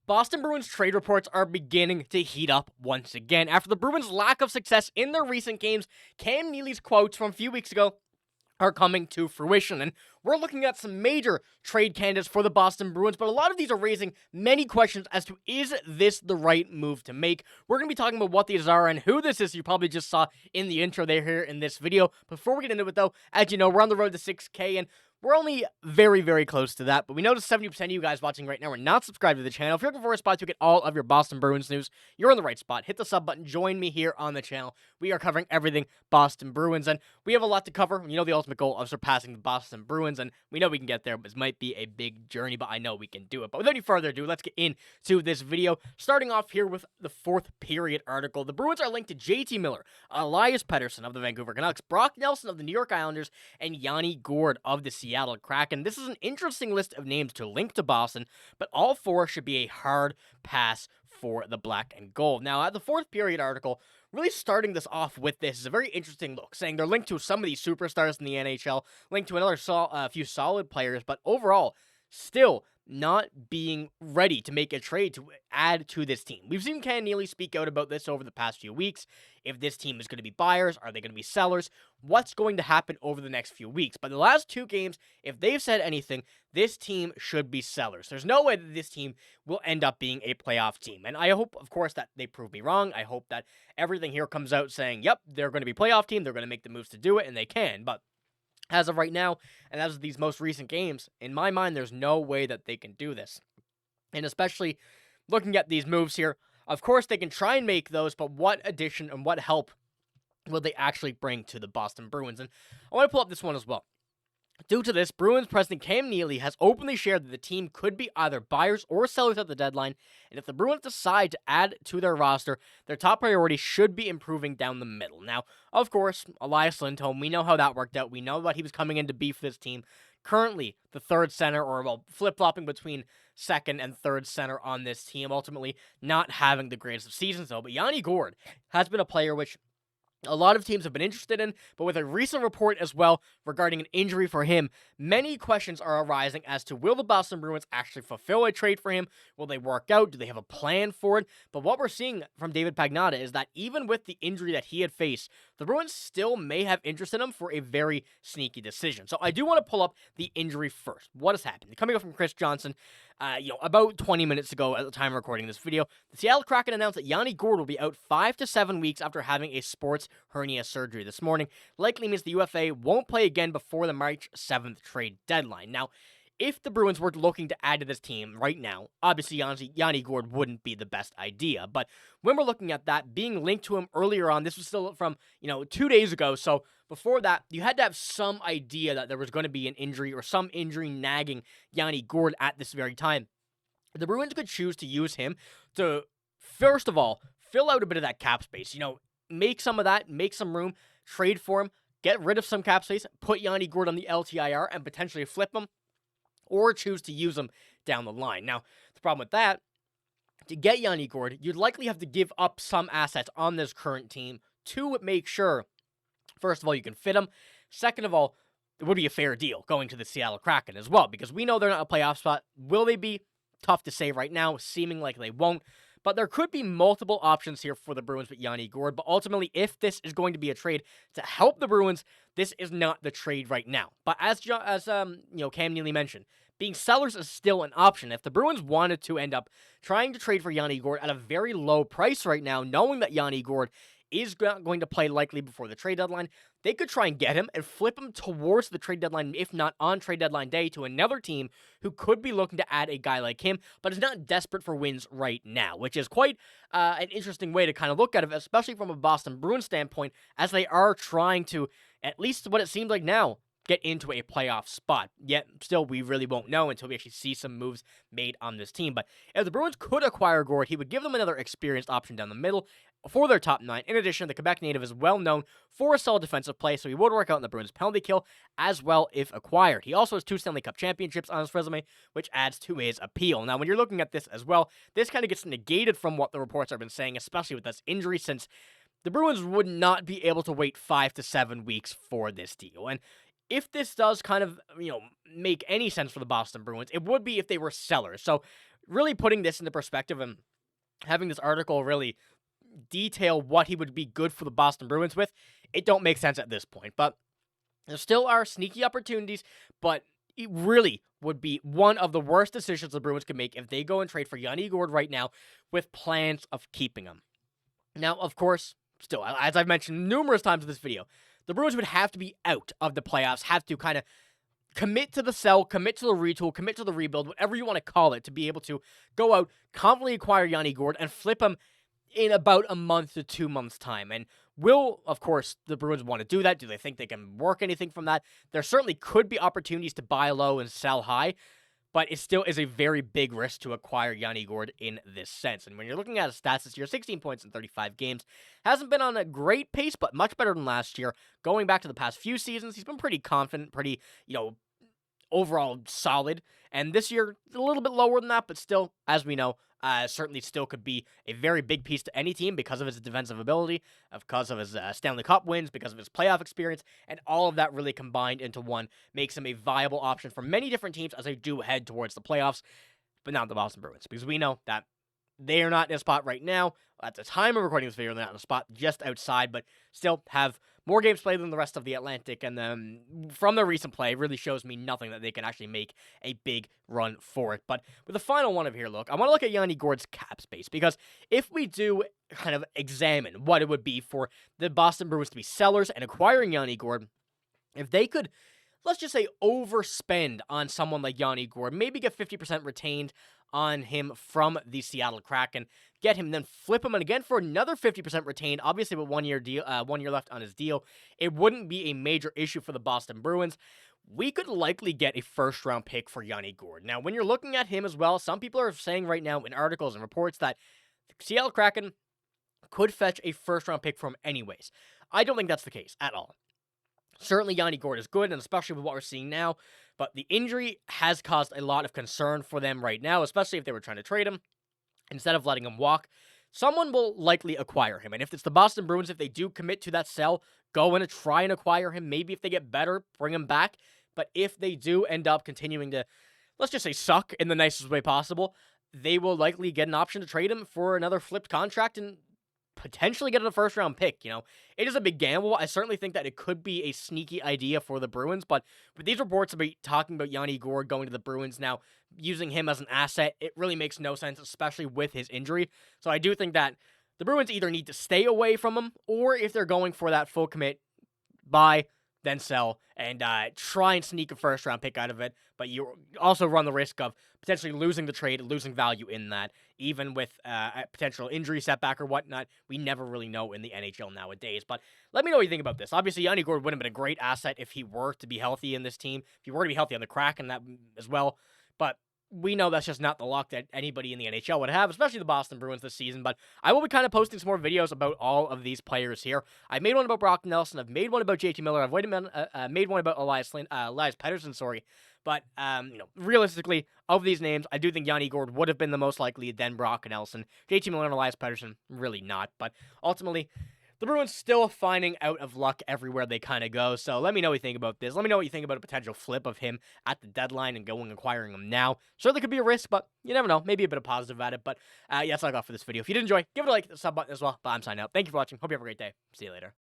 Boston Bruins trade reports are beginning to heat up once again. After the Bruins' lack of success in their recent games, Cam Neely's quotes from a few weeks ago are coming to fruition, and we're looking at some major trade candidates for the Boston Bruins, but a lot of these are raising many questions as to, is this the right move to make? We're going to be talking about what these are and who this is. You probably just saw in the intro there here in this video. Before we get into it though, as you know, we're on the road to 6K, and we're only very, very close to that, but we noticed 70% of you guys watching right now are not subscribed to the channel. If you're looking for a spot to get all of your Boston Bruins news, you're in the right spot. Hit the sub button. Join me here on the channel. We are covering everything Boston Bruins, and we have a lot to cover. You know, the ultimate goal of surpassing the Boston Bruins, and we know we can get there. This might be a big journey, but I know we can do it. But without any further ado, let's get into this video. Starting off here with the fourth period article. The Bruins are linked to JT Miller, Elias Pettersson of the Vancouver Canucks, Brock Nelson of the New York Islanders, and Yanni Gourde of the Seattle Kraken. This is an interesting list of names to link to Boston, but all four should be a hard pass for the black and gold. Now, at the fourth period article, really starting this off with this is a very interesting look, saying they're linked to some of these superstars in the NHL, linked to another few solid players, but overall, still not being ready to make a trade to add to this team. We've seen Cam Neely speak out about this over the past few weeks. If this team is going to be buyers, are they going to be sellers? What's going to happen over the next few weeks? But the last two games, if they've said anything, this team should be sellers. There's no way that this team will end up being a playoff team. And I hope, of course, that they prove me wrong. I hope that everything here comes out saying, yep, they're going to be a playoff team. They're going to make the moves to do it, and they can. But as of right now, and as of these most recent games, in my mind, there's no way that they can do this. And especially looking at these moves here, of course, they can try and make those, but what addition and what help will they actually bring to the Boston Bruins? And I want to pull up this one as well. Due to this, Bruins president Cam Neely has openly shared that the team could be either buyers or sellers at the deadline, and if the Bruins decide to add to their roster, their top priority should be improving down the middle. Now, of course, Elias Lindholm, we know how that worked out. We know that he was coming in to be for this team. Currently, the third center, or well, flip-flopping between second and third center on this team, ultimately not having the greatest of seasons, though. But Yanni Gourde has been a player which a lot of teams have been interested in, but with a recent report as well regarding an injury for him, many questions are arising as to, will the Boston Bruins actually fulfill a trade for him? Will they work out? Do they have a plan for it? But what we're seeing from David Pastrnak is that even with the injury that he had faced, the Bruins still may have interest in him for a very sneaky decision. So I do want to pull up the injury first. What has happened? Coming up from Chris Johnson, about 20 minutes ago at the time of recording this video, the Seattle Kraken announced that Yanni Gourde will be out 5 to 7 weeks after having a sports hernia surgery this morning. Likely means the UFA won't play again before the March 7th trade deadline. Now, if the Bruins were looking to add to this team right now, obviously Yanni Gourde wouldn't be the best idea. But when we're looking at that, being linked to him earlier on, this was still from, 2 days ago. So before that, you had to have some idea that there was going to be an injury or some injury nagging Yanni Gourde at this very time. The Bruins could choose to use him to, first of all, fill out a bit of that cap space. Make some of that, make some room, trade for him, get rid of some cap space, put Yanni Gourde on the LTIR, and potentially flip him, or choose to use him down the line. Now, the problem with that, to get Yanni Gourde, you'd likely have to give up some assets on this current team to make sure, first of all, you can fit him. Second of all, it would be a fair deal going to the Seattle Kraken as well, because we know they're not a playoff spot. Will they be? Tough to say right now, seeming like they won't. But there could be multiple options here for the Bruins with Yanni Gourde. But ultimately, if this is going to be a trade to help the Bruins, this is not the trade right now. But as Cam Neely mentioned, being sellers is still an option. If the Bruins wanted to end up trying to trade for Yanni Gourde at a very low price right now, knowing that Yanni Gourde is not going to play likely before the trade deadline, they could try and get him and flip him towards the trade deadline, if not on trade deadline day, to another team who could be looking to add a guy like him, but is not desperate for wins right now, which is quite an interesting way to kind of look at it, especially from a Boston Bruins standpoint, as they are trying to, at least what it seems like now, get into a playoff spot. Yet, still, we really won't know until we actually see some moves made on this team. But if the Bruins could acquire Gourde, he would give them another experienced option down the middle for their top 9. In addition, the Quebec native is well known for a solid defensive play, so he would work out in the Bruins' penalty kill as well if acquired. He also has 2 Stanley Cup championships on his resume, which adds to his appeal. Now, when you're looking at this as well, this kind of gets negated from what the reports have been saying, especially with this injury, since the Bruins would not be able to wait 5 to 7 weeks for this deal. And if this does kind of, make any sense for the Boston Bruins, it would be if they were sellers. So really putting this into perspective and having this article really detail what he would be good for the Boston Bruins with, it don't make sense at this point. But there still are sneaky opportunities, but it really would be one of the worst decisions the Bruins could make if they go and trade for Yanni Gourde right now with plans of keeping him. Now, of course, still, as I've mentioned numerous times in this video, the Bruins would have to be out of the playoffs, have to kind of commit to the sell, commit to the retool, commit to the rebuild, whatever you want to call it, to be able to go out, confidently acquire Yanni Gourde, and flip him in about a month to 2 months' time. And will, of course, the Bruins want to do that? Do they think they can work anything from that? There certainly could be opportunities to buy low and sell high, but it still is a very big risk to acquire Yanni Gourde in this sense. And when you're looking at his stats this year, 16 points in 35 games, hasn't been on a great pace, but much better than last year. Going back to the past few seasons, he's been pretty confident, pretty, overall solid. And this year, a little bit lower than that, but still, as we know, certainly still could be a very big piece to any team because of his defensive ability, because of his Stanley Cup wins, because of his playoff experience, and all of that really combined into one makes him a viable option for many different teams as they do head towards the playoffs, but not the Boston Bruins, because we know that they are not in a spot right now. At the time of recording this video, they're not in a spot just outside, but still have more games played than the rest of the Atlantic, and from their recent play, really shows me nothing that they can actually make a big run for it. But with the final one of here, look, I want to look at Yanni Gourde's cap space, because if we do kind of examine what it would be for the Boston Bruins to be sellers and acquiring Yanni Gourde, if they could, let's just say, overspend on someone like Yanni Gourde, maybe get 50% retained on him from the Seattle Kraken, get him, then flip him, and again for another 50% retained, obviously with 1 year left on his deal, it wouldn't be a major issue for the Boston Bruins. We could likely get a first-round pick for Yanni Gourde. Now, when you're looking at him as well, some people are saying right now in articles and reports that the Seattle Kraken could fetch a first-round pick for him anyways. I don't think that's the case at all. Certainly, Yanni Gourde is good, and especially with what we're seeing now, but the injury has caused a lot of concern for them right now, especially if they were trying to trade him. Instead of letting him walk, someone will likely acquire him. And if it's the Boston Bruins, if they do commit to that sell, go in and try and acquire him. Maybe if they get better, bring him back. But if they do end up continuing to, let's just say, suck in the nicest way possible, they will likely get an option to trade him for another flipped contract and potentially get a first-round pick. It is a big gamble. I certainly think that it could be a sneaky idea for the Bruins, but with these reports about talking about Yanni Gourde going to the Bruins now, using him as an asset, it really makes no sense, especially with his injury. So I do think that the Bruins either need to stay away from him, or if they're going for that full commit, buy, then sell, and try and sneak a first-round pick out of it. But you also run the risk of potentially losing the trade, losing value in that, even with a potential injury setback or whatnot. We never really know in the NHL nowadays. But let me know what you think about this. Obviously, Yanni Gourde would have been a great asset if he were to be healthy in this team, if he were to be healthy on the Kraken that as well. But we know that's just not the luck that anybody in the NHL would have, especially the Boston Bruins this season. But I will be kind of posting some more videos about all of these players here. I made one about Brock Nelson. I've made one about JT Miller. I've made one about Elias Pettersson, But, realistically, of these names, I do think Yanni Gourde would have been the most likely, then Brock Nelson. JT Miller and Elias Pettersson, really not. But ultimately, the Bruins still finding out of luck everywhere they kind of go. So let me know what you think about this. Let me know what you think about a potential flip of him at the deadline and going acquiring him now. Certainly could be a risk, but you never know. Maybe a bit of positive at it. But that's all I got for this video. If you did enjoy, give it a like, the sub button as well. But I'm signing out. Thank you for watching. Hope you have a great day. See you later.